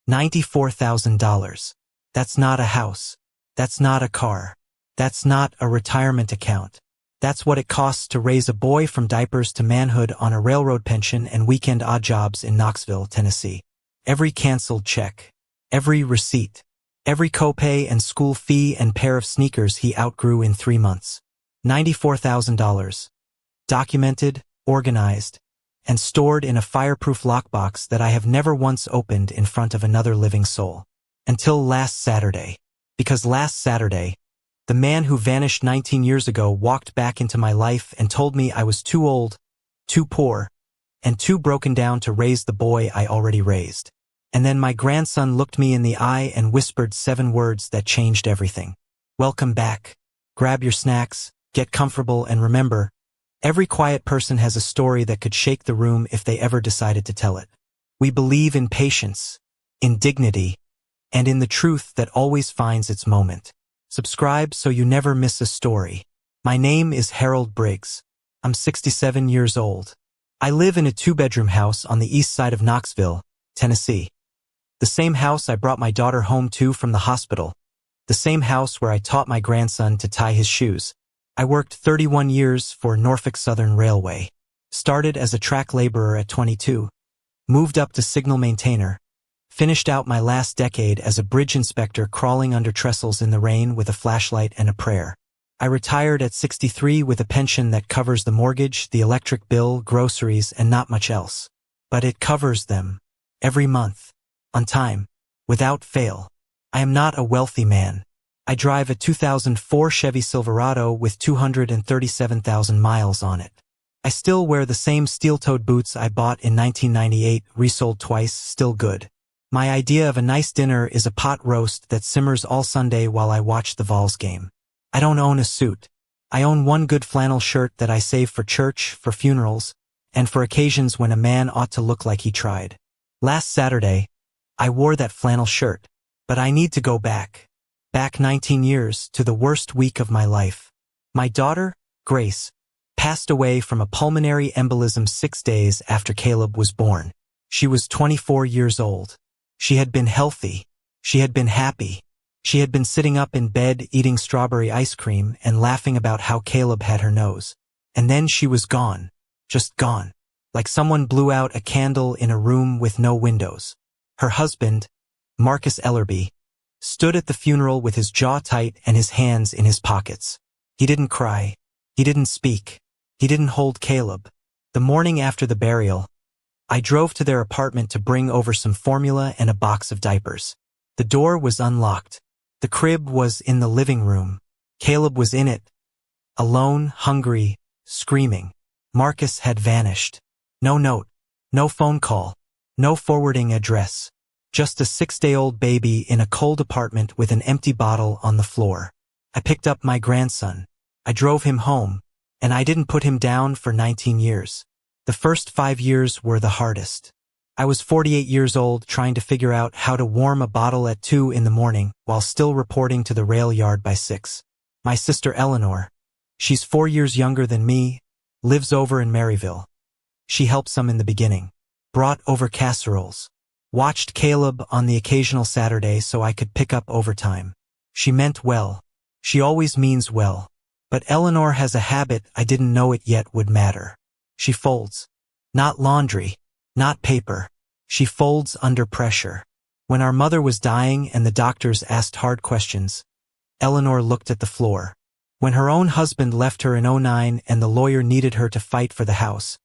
$94,000. That's not a house. That's not a car. That's not a retirement account. That's what it costs to raise a boy from diapers to manhood on a railroad pension and weekend odd jobs in Knoxville, Tennessee. Every canceled check. Every receipt. Every copay and school fee and pair of sneakers he outgrew in 3 months. $94,000. Documented, organized, and stored in a fireproof lockbox that I have never once opened in front of another living soul. Until last Saturday. Because last Saturday, the man who vanished 19 years ago walked back into my life and told me I was too old, too poor, and too broken down to raise the boy I already raised. And then my grandson looked me in the eye and whispered 7 words that changed everything. Welcome back. Grab your snacks, get comfortable, and remember, every quiet person has a story that could shake the room if they ever decided to tell it. We believe in patience, in dignity, and in the truth that always finds its moment. Subscribe so you never miss a story. My name is Harold Briggs. I'm 67 years old. I live in a 2-bedroom house on the east side of Knoxville, Tennessee. The same house I brought my daughter home to from the hospital. The same house where I taught my grandson to tie his shoes. I worked 31 years for Norfolk Southern Railway. Started as a track laborer at 22. Moved up to signal maintainer. Finished out my last decade as a bridge inspector crawling under trestles in the rain with a flashlight and a prayer. I retired at 63 with a pension that covers the mortgage, the electric bill, groceries, and not much else. But it covers them. Every month. On time. Without fail. I am not a wealthy man. I drive a 2004 Chevy Silverado with 237,000 miles on it. I still wear the same steel-toed boots I bought in 1998, resold twice, still good. My idea of a nice dinner is a pot roast that simmers all Sunday while I watch the Vols game. I don't own a suit. I own one good flannel shirt that I save for church, for funerals, and for occasions when a man ought to look like he tried. Last Saturday, I wore that flannel shirt, but I need to go back. Back 19 years to the worst week of my life. My daughter, Grace, passed away from a pulmonary embolism 6 days after Caleb was born. She was 24 years old. She had been healthy. She had been happy. She had been sitting up in bed eating strawberry ice cream and laughing about how Caleb had her nose. And then she was gone. Just gone. Like someone blew out a candle in a room with no windows. Her husband, Marcus Ellerby, stood at the funeral with his jaw tight and his hands in his pockets. He didn't cry. He didn't speak. He didn't hold Caleb. The morning after the burial, I drove to their apartment to bring over some formula and a box of diapers. The door was unlocked. The crib was in the living room. Caleb was in it. Alone, hungry, screaming. Marcus had vanished. No note. No phone call. No forwarding address. Just a 6-day-old baby in a cold apartment with an empty bottle on the floor. I picked up my grandson. I drove him home, and I didn't put him down for 19 years. The first 5 years were the hardest. I was 48 years old trying to figure out how to warm a bottle at 2 in the morning while still reporting to the rail yard by 6. My sister Eleanor, she's 4 years younger than me, lives over in Maryville. She helped some in the beginning. Brought over casseroles. Watched Caleb on the occasional Saturday so I could pick up overtime. She meant well. She always means well. But Eleanor has a habit I didn't know it yet would matter. She folds. Not laundry. Not paper. She folds under pressure. When our mother was dying and the doctors asked hard questions, Eleanor looked at the floor. When her own husband left her in '09 and the lawyer needed her to fight for the house,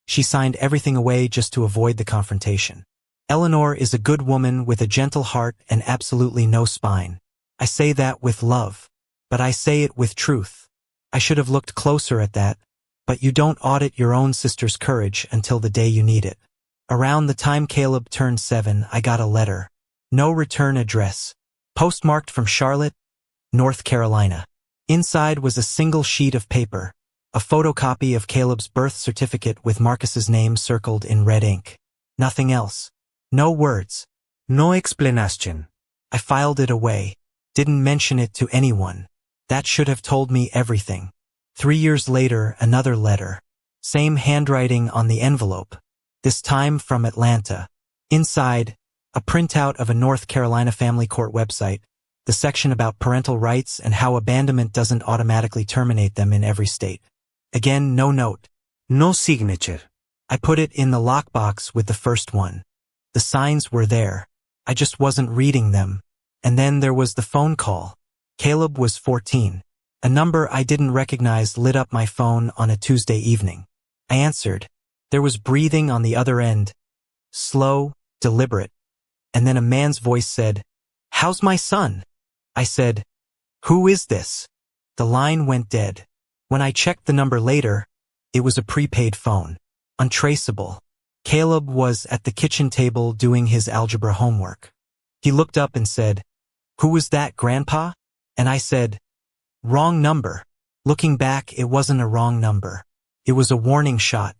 she signed everything away just to avoid the confrontation. Eleanor is a good woman with a gentle heart and absolutely no spine. I say that with love. But I say it with truth. I should have looked closer at that. But you don't audit your own sister's courage until the day you need it. Around the time Caleb turned 7, I got a letter. No return address. Postmarked from Charlotte, North Carolina. Inside was a single sheet of paper, a photocopy of Caleb's birth certificate with Marcus's name circled in red ink. Nothing else. No words. No explanation. I filed it away. Didn't mention it to anyone. That should have told me everything. 3 years later, another letter. Same handwriting on the envelope. This time from Atlanta. Inside, A printout of a North Carolina family court website, the section about parental rights and how abandonment doesn't automatically terminate them in every state. Again, no note. No signature. I put it in the lockbox with the first one. The signs were there. I just wasn't reading them. And then there was the phone call. Caleb was 14. A number I didn't recognize lit up my phone on a Tuesday evening. I answered. There was breathing on the other end. Slow, deliberate. And then a man's voice said, "How's my son?" I said, "Who is this?" The line went dead. When I checked the number later, it was a prepaid phone. Untraceable. Caleb was at the kitchen table doing his algebra homework. He looked up and said, "Who was that, Grandpa?" And I said, "Wrong number." Looking back, it wasn't a wrong number. It was a warning shot.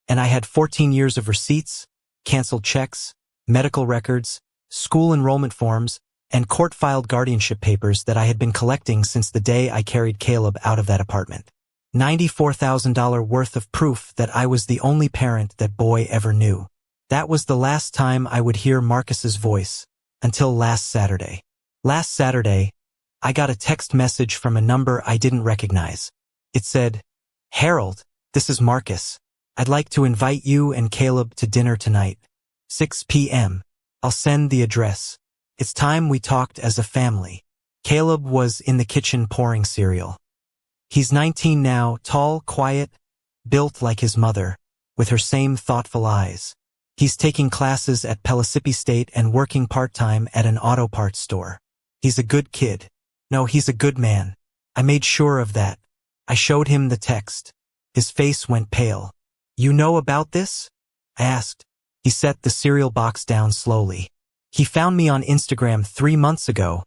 And I had 14 years of receipts, canceled checks, medical records, school enrollment forms, and court-filed guardianship papers that I had been collecting since the day I carried Caleb out of that apartment. $94,000 worth of proof that I was the only parent that boy ever knew. That was the last time I would hear Marcus's voice, until last Saturday. Last Saturday, I got a text message from a number I didn't recognize. It said, "Harold, this is Marcus. I'd like to invite you and Caleb to dinner tonight. 6 p.m. I'll send the address. It's time we talked as a family." Caleb was in the kitchen pouring cereal. He's 19 now, tall, quiet, built like his mother, with her same thoughtful eyes. He's taking classes at Pellissippi State and working part-time at an auto parts store. He's a good kid. No, he's a good man. I made sure of that. I showed him the text. His face went pale. "You know about this?" I asked. He set the cereal box down slowly. "He found me on Instagram 3 months ago,"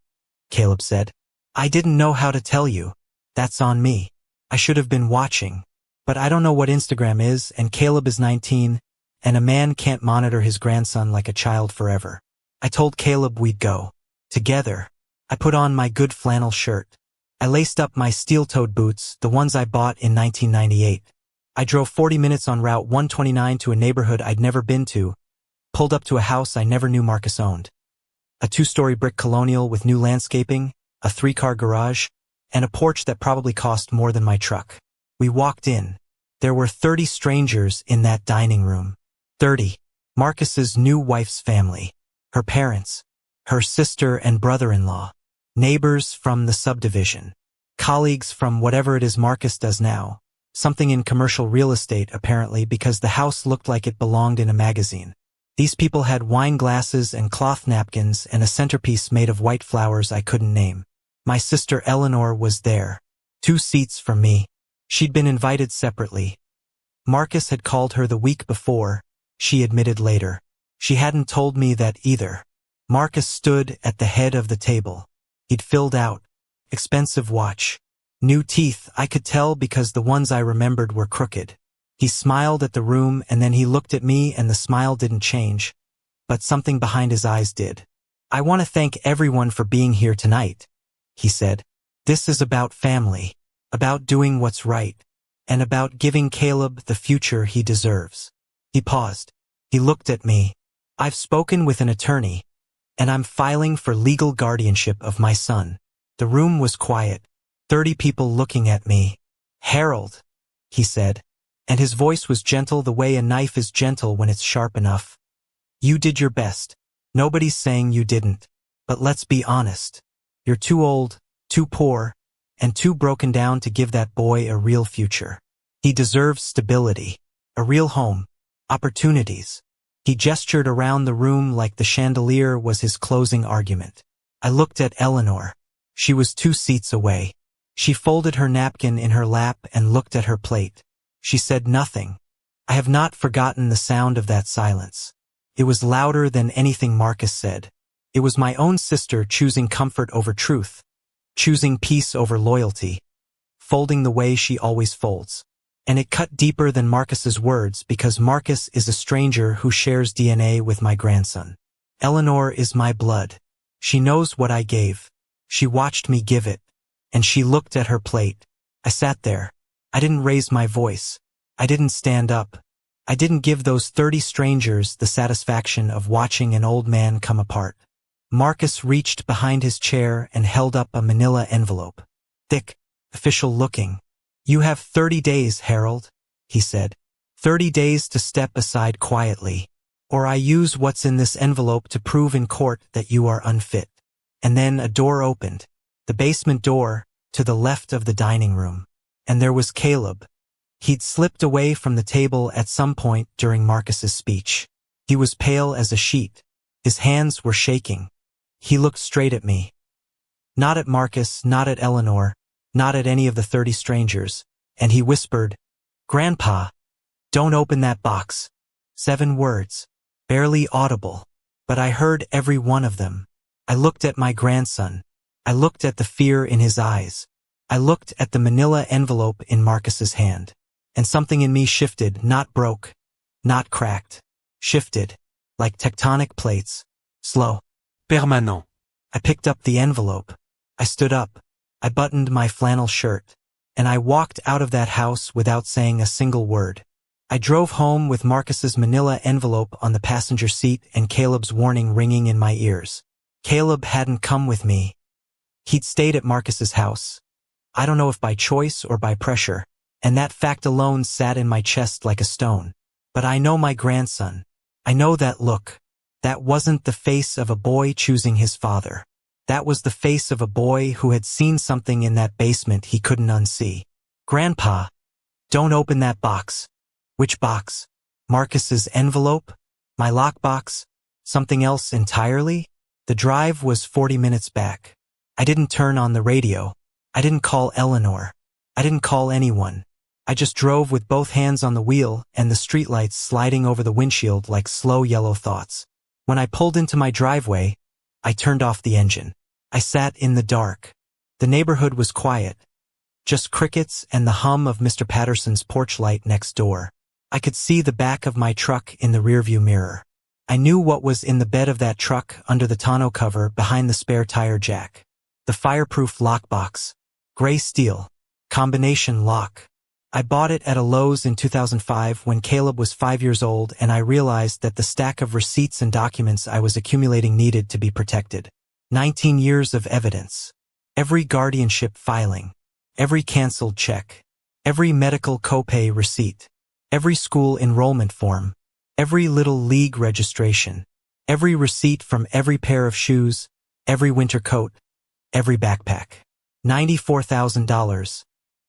Caleb said. "I didn't know how to tell you. That's on me. I should have been watching. But I don't know what Instagram is, and Caleb is 19, and a man can't monitor his grandson like a child forever." I told Caleb we'd go. Together. I put on my good flannel shirt. I laced up my steel-toed boots, the ones I bought in 1998. I drove 40 minutes on Route 129 to a neighborhood I'd never been to, pulled up to a house I never knew Marcus owned. A 2-story brick colonial with new landscaping, a 3-car garage, and a porch that probably cost more than my truck. We walked in. There were 30 strangers in that dining room. 30. Marcus's new wife's family. Her parents. Her sister and brother-in-law. Neighbors from the subdivision. Colleagues from whatever it is Marcus does now. Something in commercial real estate, apparently, because the house looked like it belonged in a magazine. These people had wine glasses and cloth napkins and a centerpiece made of white flowers I couldn't name. My sister Eleanor was there. 2 seats from me. She'd been invited separately. Marcus had called her the week before, she admitted later. She hadn't told me that either. Marcus stood at the head of the table. He'd filled out. Expensive watch. New teeth, I could tell because the ones I remembered were crooked. He smiled at the room and then he looked at me and the smile didn't change, but something behind his eyes did. "I want to thank everyone for being here tonight," he said. "This is about family, about doing what's right, and about giving Caleb the future he deserves." He paused. He looked at me. "I've spoken with an attorney, and I'm filing for legal guardianship of my son." The room was quiet. 30 people looking at me. "Harold," he said, and his voice was gentle the way a knife is gentle when it's sharp enough. "You did your best. Nobody's saying you didn't. But let's be honest. You're too old, too poor, and too broken down to give that boy a real future. He deserves stability, a real home, opportunities." He gestured around the room like the chandelier was his closing argument. I looked at Eleanor. She was 2 seats away. She folded her napkin in her lap and looked at her plate. She said nothing. I have not forgotten the sound of that silence. It was louder than anything Marcus said. It was my own sister choosing comfort over truth, choosing peace over loyalty, folding the way she always folds. And it cut deeper than Marcus's words because Marcus is a stranger who shares DNA with my grandson. Eleanor is my blood. She knows what I gave. She watched me give it. And she looked at her plate. I sat there. I didn't raise my voice. I didn't stand up. I didn't give those 30 strangers the satisfaction of watching an old man come apart. Marcus reached behind his chair and held up a manila envelope. Thick, official looking. You have 30 days, Harold, he said. 30 days to step aside quietly, or I use what's in this envelope to prove in court that you are unfit. And then a door opened, the basement door, to the left of the dining room. And there was Caleb. He'd slipped away from the table at some point during Marcus's speech. He was pale as a sheet. His hands were shaking. He looked straight at me. Not at Marcus, not at Eleanor, not at any of the 30 strangers, and he whispered, "Grandpa, don't open that box." 7 words, barely audible, but I heard every one of them. I looked at my grandson. I looked at the fear in his eyes. I looked at the manila envelope in Marcus's hand. And something in me shifted, not broke, not cracked. Shifted, like tectonic plates. Slow. Permanent. I picked up the envelope. I stood up. I buttoned my flannel shirt. And I walked out of that house without saying a single word. I drove home with Marcus's manila envelope on the passenger seat and Caleb's warning ringing in my ears. Caleb hadn't come with me. He'd stayed at Marcus's house. I don't know if by choice or by pressure, and that fact alone sat in my chest like a stone. But I know my grandson. I know that look. That wasn't the face of a boy choosing his father. That was the face of a boy who had seen something in that basement he couldn't unsee. Grandpa, don't open that box. Which box? Marcus's envelope? My lockbox? Something else entirely? The drive was 40 minutes back. I didn't turn on the radio. I didn't call Eleanor. I didn't call anyone. I just drove with both hands on the wheel and the streetlights sliding over the windshield like slow yellow thoughts. When I pulled into my driveway, I turned off the engine. I sat in the dark. The neighborhood was quiet. Just crickets and the hum of Mr. Patterson's porch light next door. I could see the back of my truck in the rearview mirror. I knew what was in the bed of that truck under the tonneau cover behind the spare tire jack. The fireproof lockbox. Gray steel. Combination lock. I bought it at a Lowe's in 2005 when Caleb was 5 years old and I realized that the stack of receipts and documents I was accumulating needed to be protected. 19 years of evidence. Every guardianship filing. Every canceled check. Every medical copay receipt. Every school enrollment form. Every little league registration. Every receipt from every pair of shoes. Every winter coat. Every backpack. $94,000.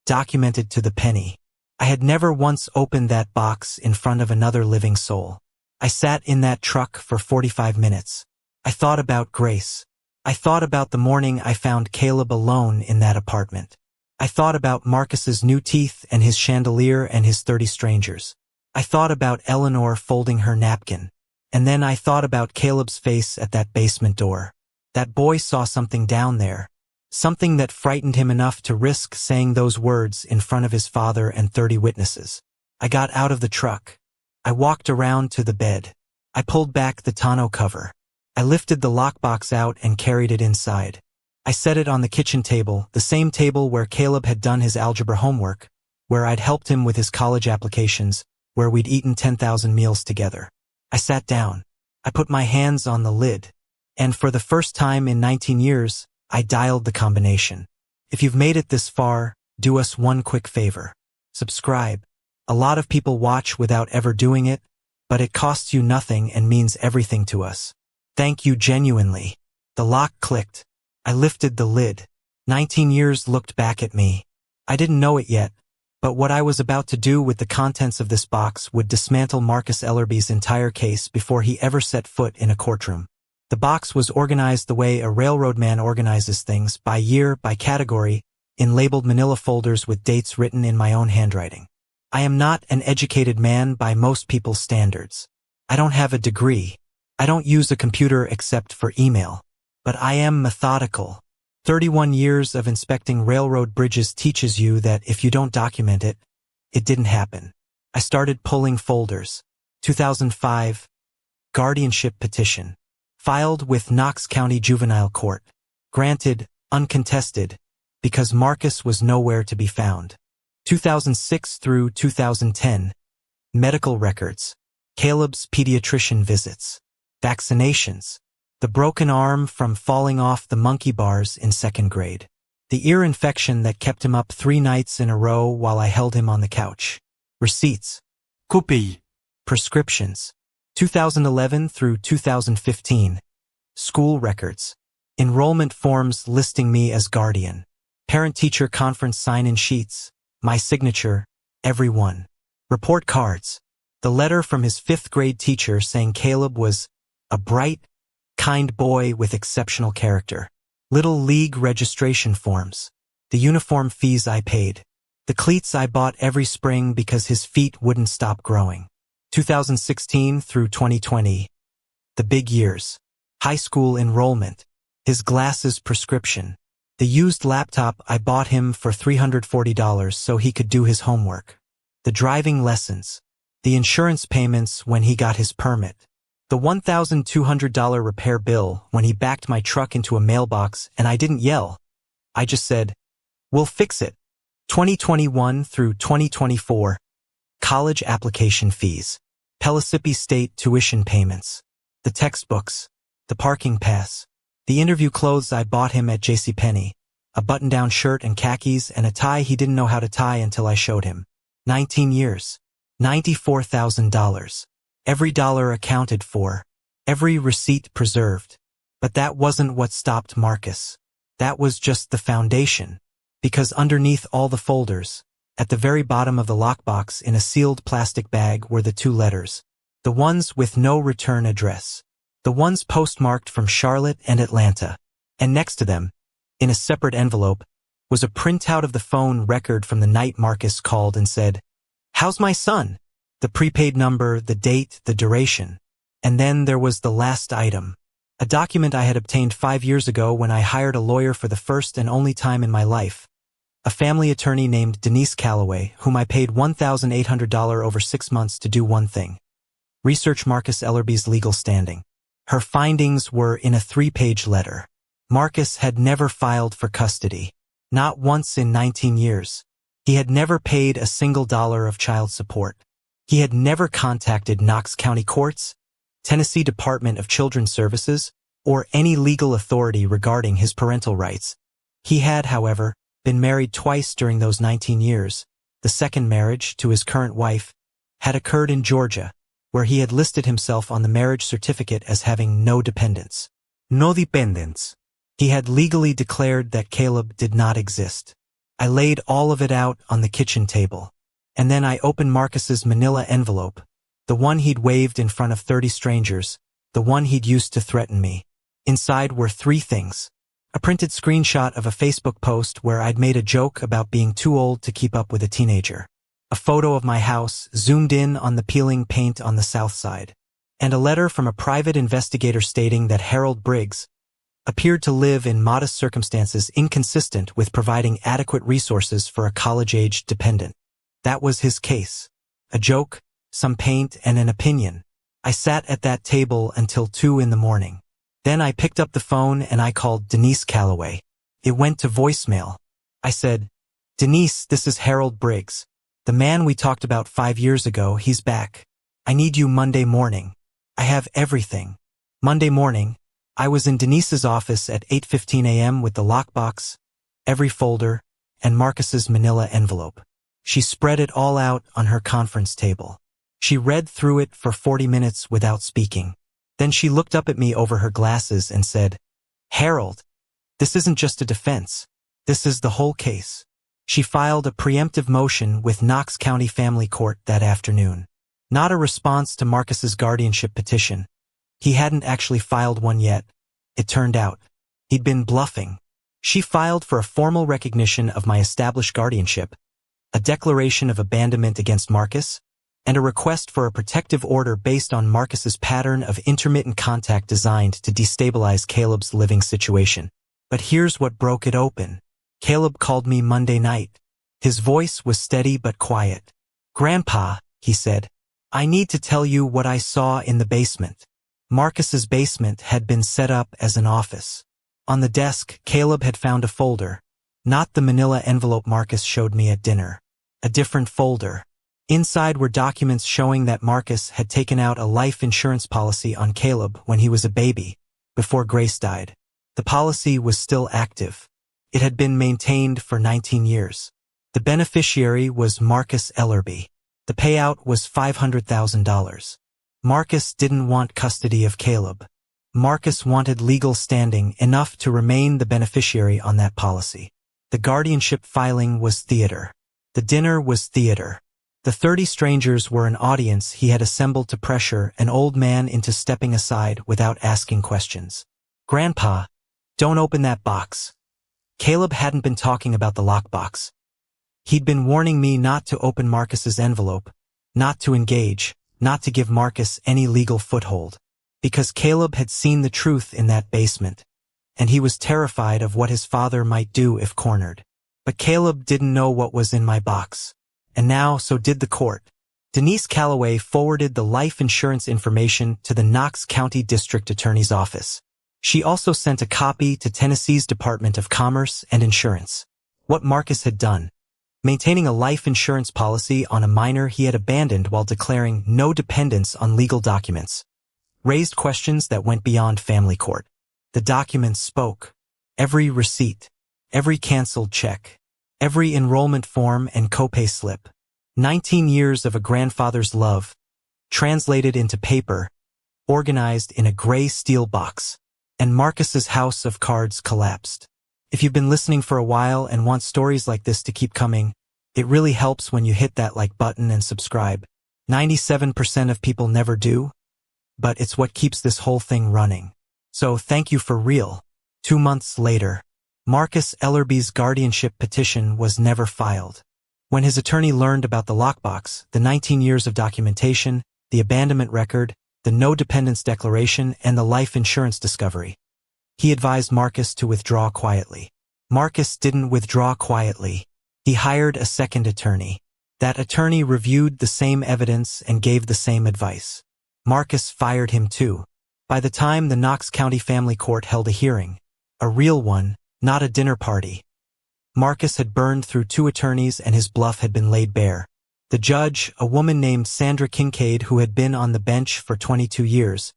Documented to the penny. I had never once opened that box in front of another living soul. I sat in that truck for 45 minutes. I thought about Grace. I thought about the morning I found Caleb alone in that apartment. I thought about Marcus's new teeth and his chandelier and his 30 strangers. I thought about Eleanor folding her napkin. And then I thought about Caleb's face at that basement door. That boy saw something down there. Something that frightened him enough to risk saying those words in front of his father and 30 witnesses. I got out of the truck. I walked around to the bed. I pulled back the tonneau cover. I lifted the lockbox out and carried it inside. I set it on the kitchen table, the same table where Caleb had done his algebra homework, where I'd helped him with his college applications, where we'd eaten 10,000 meals together. I sat down. I put my hands on the lid. And for the first time in 19 years, I dialed the combination. If you've made it this far, do us one quick favor. Subscribe. A lot of people watch without ever doing it, but it costs you nothing and means everything to us. Thank you genuinely. The lock clicked. I lifted the lid. 19 years looked back at me. I didn't know it yet, but what I was about to do with the contents of this box would dismantle Marcus Ellerby's entire case before he ever set foot in a courtroom. The box was organized the way a railroad man organizes things, by year, by category, in labeled manila folders with dates written in my own handwriting. I am not an educated man by most people's standards. I don't have a degree. I don't use a computer except for email. But I am methodical. 31 years of inspecting railroad bridges teaches you that if you don't document it, it didn't happen. I started pulling folders. 2005, guardianship petition. Filed with Knox County Juvenile Court. Granted, uncontested, because Marcus was nowhere to be found. 2006 through 2010. medical records, Caleb's pediatrician visits, vaccinations, the broken arm from falling off the monkey bars in 2nd grade, the ear infection that kept him up 3 nights in a row while I held him on the couch, receipts, copie, prescriptions, 2011 through 2015, school records, enrollment forms listing me as guardian, parent-teacher conference sign-in sheets, my signature, every one, report cards, the letter from his 5th grade teacher saying Caleb was a bright, kind boy with exceptional character, little league registration forms, the uniform fees I paid, the cleats I bought every spring because his feet wouldn't stop growing, 2016 through 2020, the big years, high school enrollment, his glasses prescription, the used laptop I bought him for $340 so he could do his homework, the driving lessons, the insurance payments when he got his permit, the $1,200 repair bill when he backed my truck into a mailbox and I didn't yell. I just said, "We'll fix it." 2021 through 2024, college application fees, Pellissippi State tuition payments, the textbooks, the parking pass, the interview clothes I bought him at JCPenney, a button-down shirt and khakis and a tie he didn't know how to tie until I showed him. 19 years, $94,000. Every dollar accounted for, every receipt preserved. But that wasn't what stopped Marcus. That was just the foundation. Because underneath all the folders, at the very bottom of the lockbox in a sealed plastic bag were the 2 letters. The ones with no return address. The ones postmarked from Charlotte and Atlanta. And next to them, in a separate envelope, was a printout of the phone record from the night Marcus called and said, "How's my son?" The prepaid number, the date, the duration. And then there was the last item. A document I had obtained 5 years ago when I hired a lawyer for the first and only time in my life. A family attorney named Denise Calloway, whom I paid $1,800 over 6 months to do one thing. Research Marcus Ellerby's legal standing. Her findings were in a 3-page letter. Marcus had never filed for custody. Not once in 19 years. He had never paid a single dollar of child support. He had never contacted Knox County Courts, Tennessee Department of Children's Services, or any legal authority regarding his parental rights. He had, however, been married twice during those 19 years. The second marriage, to his current wife, had occurred in Georgia, where he had listed himself on the marriage certificate as having no dependents. No dependents. He had legally declared that Caleb did not exist. I laid all of it out on the kitchen table. And then I opened Marcus's manila envelope, the one he'd waved in front of 30 strangers, the one he'd used to threaten me. Inside were 3 things. A printed screenshot of a Facebook post where I'd made a joke about being too old to keep up with a teenager. A photo of my house zoomed in on the peeling paint on the south side. And a letter from a private investigator stating that Harold Briggs appeared to live in modest circumstances inconsistent with providing adequate resources for a college-aged dependent. That was his case. A joke, some paint, and an opinion. I sat at that table until 2 in the morning. Then I picked up the phone and I called Denise Calloway. It went to voicemail. I said, "Denise, this is Harold Briggs. The man we talked about 5 years ago, he's back. I need you Monday morning. I have everything." Monday morning, I was in Denise's office at 8:15 a.m. with the lockbox, every folder, and Marcus's manila envelope. She spread it all out on her conference table. She read through it for 40 minutes without speaking. Then she looked up at me over her glasses and said, "Harold, this isn't just a defense. This is the whole case." She filed a preemptive motion with Knox County Family Court that afternoon. Not a response to Marcus's guardianship petition. He hadn't actually filed one yet, it turned out. He'd been bluffing. She filed for a formal recognition of my established guardianship, a declaration of abandonment against Marcus, and a request for a protective order based on Marcus's pattern of intermittent contact designed to destabilize Caleb's living situation. But here's what broke it open. Caleb called me Monday night. His voice was steady but quiet. "Grandpa," he said, "I need to tell you what I saw in the basement." Marcus's basement had been set up as an office. On the desk, Caleb had found a folder, not the manila envelope Marcus showed me at dinner. A different folder. Inside were documents showing that Marcus had taken out a life insurance policy on Caleb when he was a baby, before Grace died. The policy was still active. It had been maintained for 19 years. The beneficiary was Marcus Ellerby. The payout was $500,000. Marcus didn't want custody of Caleb. Marcus wanted legal standing enough to remain the beneficiary on that policy. The guardianship filing was theater. The dinner was theater. The 30 strangers were an audience he had assembled to pressure an old man into stepping aside without asking questions. "Grandpa, don't open that box." Caleb hadn't been talking about the lockbox. He'd been warning me not to open Marcus's envelope, not to engage, not to give Marcus any legal foothold. Because Caleb had seen the truth in that basement, and he was terrified of what his father might do if cornered. But Caleb didn't know what was in my box. And now, so did the court. Denise Calloway forwarded the life insurance information to the Knox County District Attorney's office. She also sent a copy to Tennessee's Department of Commerce and Insurance. What Marcus had done, maintaining a life insurance policy on a minor he had abandoned while declaring no dependence on legal documents, raised questions that went beyond family court. The documents spoke. Every receipt, every canceled check, every enrollment form and copay slip. 19 years of a grandfather's love, translated into paper, organized in a gray steel box. And Marcus's house of cards collapsed. If you've been listening for a while and want stories like this to keep coming, it really helps when you hit that like button and subscribe. 97% of people never do, but it's what keeps this whole thing running. So thank you for real. 2 months later, Marcus Ellerby's guardianship petition was never filed. When his attorney learned about the lockbox, the 19 years of documentation, the abandonment record, the no dependence declaration, and the life insurance discovery, he advised Marcus to withdraw quietly. Marcus didn't withdraw quietly. He hired a second attorney. That attorney reviewed the same evidence and gave the same advice. Marcus fired him too. By the time the Knox County Family Court held a hearing, a real one, not a dinner party, Marcus had burned through 2 attorneys and his bluff had been laid bare. The judge, a woman named Sandra Kincaid who had been on the bench for 22 years,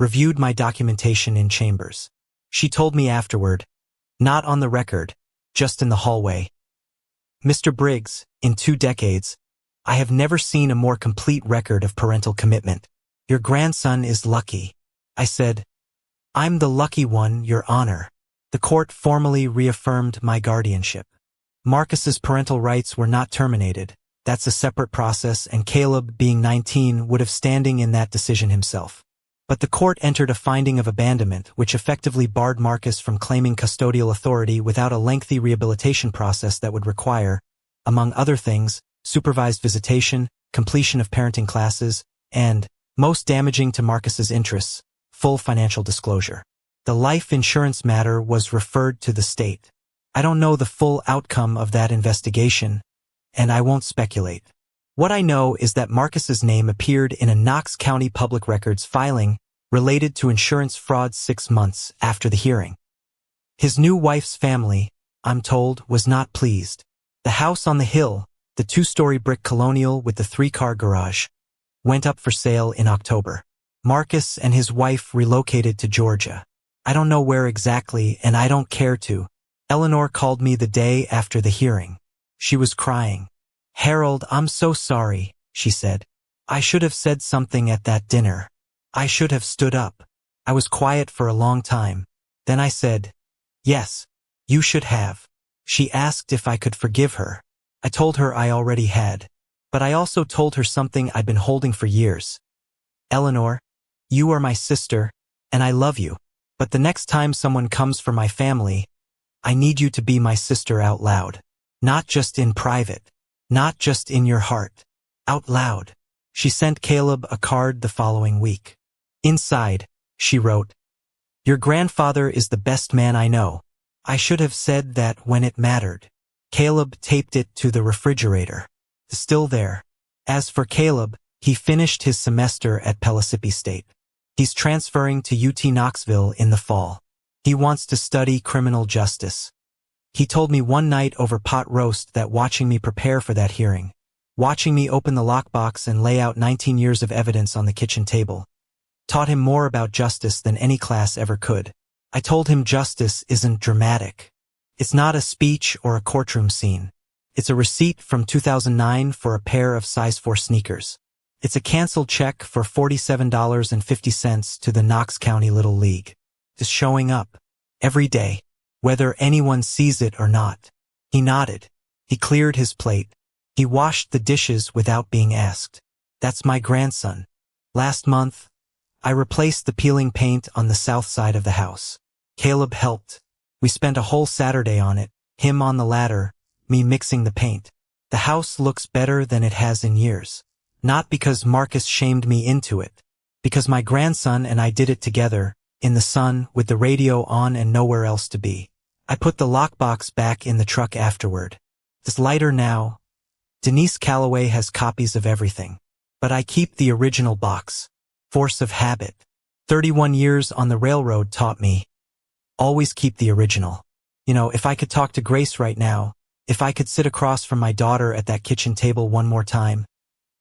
reviewed my documentation in chambers. She told me afterward, not on the record, just in the hallway, "Mr. Briggs, in 2 decades, I have never seen a more complete record of parental commitment. Your grandson is lucky." I said, "I'm the lucky one, Your Honor." The court formally reaffirmed my guardianship. Marcus's parental rights were not terminated. That's a separate process, and Caleb, being 19, would have standing in that decision himself. But the court entered a finding of abandonment, which effectively barred Marcus from claiming custodial authority without a lengthy rehabilitation process that would require, among other things, supervised visitation, completion of parenting classes, and, most damaging to Marcus's interests, full financial disclosure. The life insurance matter was referred to the state. I don't know the full outcome of that investigation, and I won't speculate. What I know is that Marcus's name appeared in a Knox County Public Records filing related to insurance fraud 6 months after the hearing. His new wife's family, I'm told, was not pleased. The house on the hill, the 2-story brick colonial with the 3-car garage, went up for sale in October. Marcus and his wife relocated to Georgia. I don't know where exactly, and I don't care to. Eleanor called me the day after the hearing. She was crying. "Harold, I'm so sorry," she said. "I should have said something at that dinner. I should have stood up." I was quiet for a long time. Then I said, "Yes, you should have." She asked if I could forgive her. I told her I already had. But I also told her something I'd been holding for years. "Eleanor, you are my sister, and I love you. But the next time someone comes for my family, I need you to be my sister out loud. Not just in private. Not just in your heart. Out loud." She sent Caleb a card the following week. Inside, she wrote, "Your grandfather is the best man I know. I should have said that when it mattered." Caleb taped it to the refrigerator. Still there. As for Caleb, he finished his semester at Pellissippi State. He's transferring to UT Knoxville in the fall. He wants to study criminal justice. He told me one night over pot roast that watching me prepare for that hearing, Watching me open the lockbox and lay out 19 years of evidence on the kitchen table taught him more about justice than any class ever could. I told him justice isn't dramatic. It's not a speech or a courtroom scene. It's a receipt from 2009 for a pair of size 4 sneakers. It's a canceled check for $47.50 to the Knox County Little League. Just showing up. Every day. Whether anyone sees it or not. He nodded. He cleared his plate. He washed the dishes without being asked. That's my grandson. Last month, I replaced the peeling paint on the south side of the house. Caleb helped. We spent a whole Saturday on it, him on the ladder, me mixing the paint. The house looks better than it has in years. Not because Marcus shamed me into it. Because my grandson and I did it together, in the sun, with the radio on and nowhere else to be. I put the lockbox back in the truck afterward. It's lighter now. Denise Calloway has copies of everything. But I keep the original box. Force of habit. 31 years on the railroad taught me. Always keep the original. You know, if I could talk to Grace right now, if I could sit across from my daughter at that kitchen table one more time,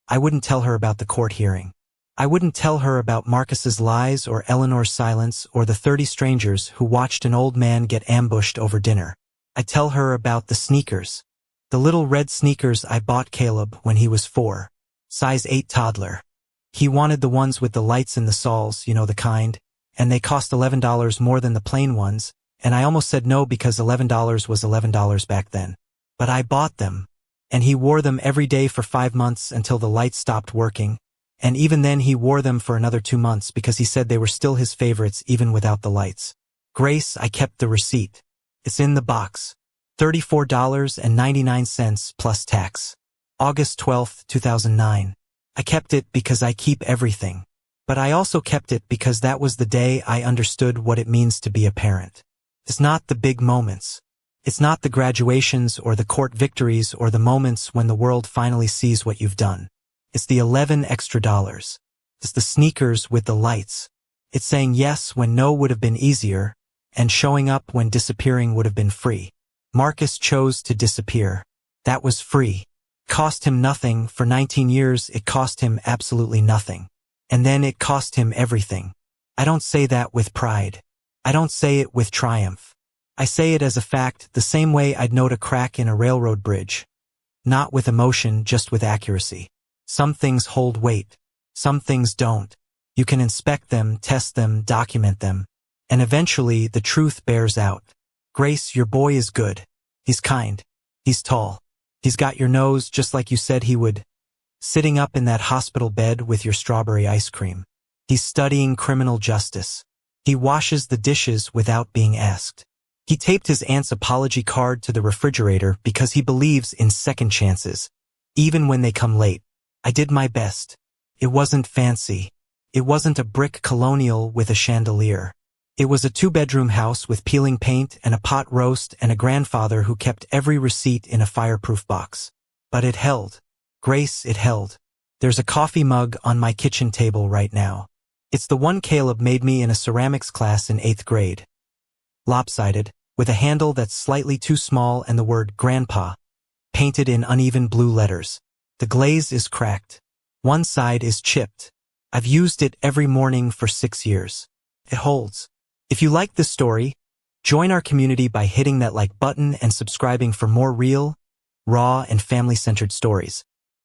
I wouldn't tell her about the court hearing. I wouldn't tell her about Marcus's lies or Eleanor's silence or the 30 strangers who watched an old man get ambushed over dinner. I'd tell her about the sneakers. The little red sneakers I bought Caleb when he was 4. Size 8 toddler. He wanted the ones with the lights in the soles, you know, the kind, and they cost $11 more than the plain ones, and I almost said no because $11 was $11 back then. But I bought them, and he wore them every day for 5 months until the lights stopped working, and even then he wore them for another 2 months because he said they were still his favorites even without the lights. Grace, I kept the receipt. It's in the box. $34.99 plus tax. August 12, 2009. I kept it because I keep everything. But I also kept it because that was the day I understood what it means to be a parent. It's not the big moments. It's not the graduations or the court victories or the moments when the world finally sees what you've done. It's the 11 extra dollars. It's the sneakers with the lights. It's saying yes when no would have been easier, and showing up when disappearing would have been free. Marcus chose to disappear. That was free. Cost him nothing. For 19 years it cost him absolutely nothing. And then it cost him everything. I don't say that with pride. I don't say it with triumph. I say it as a fact, the same way I'd note a crack in a railroad bridge. Not with emotion, just with accuracy. Some things hold weight. Some things don't. You can inspect them, test them, document them. And eventually the truth bears out. Grace, your boy is good. He's kind. He's tall. He's got your nose just like you said he would. Sitting up in that hospital bed with your strawberry ice cream. He's studying criminal justice. He washes the dishes without being asked. He taped his aunt's apology card to the refrigerator because he believes in second chances, even when they come late. I did my best. It wasn't fancy. It wasn't a brick colonial with a chandelier. It was a 2-bedroom house with peeling paint and a pot roast and a grandfather who kept every receipt in a fireproof box. But it held. Grace, it held. There's a coffee mug on my kitchen table right now. It's the one Caleb made me in a ceramics class in 8th grade. Lopsided, with a handle that's slightly too small and the word Grandpa painted in uneven blue letters. The glaze is cracked. One side is chipped. I've used it every morning for 6 years. It holds. If you like this story, join our community by hitting that like button and subscribing for more real, raw, and family-centered stories.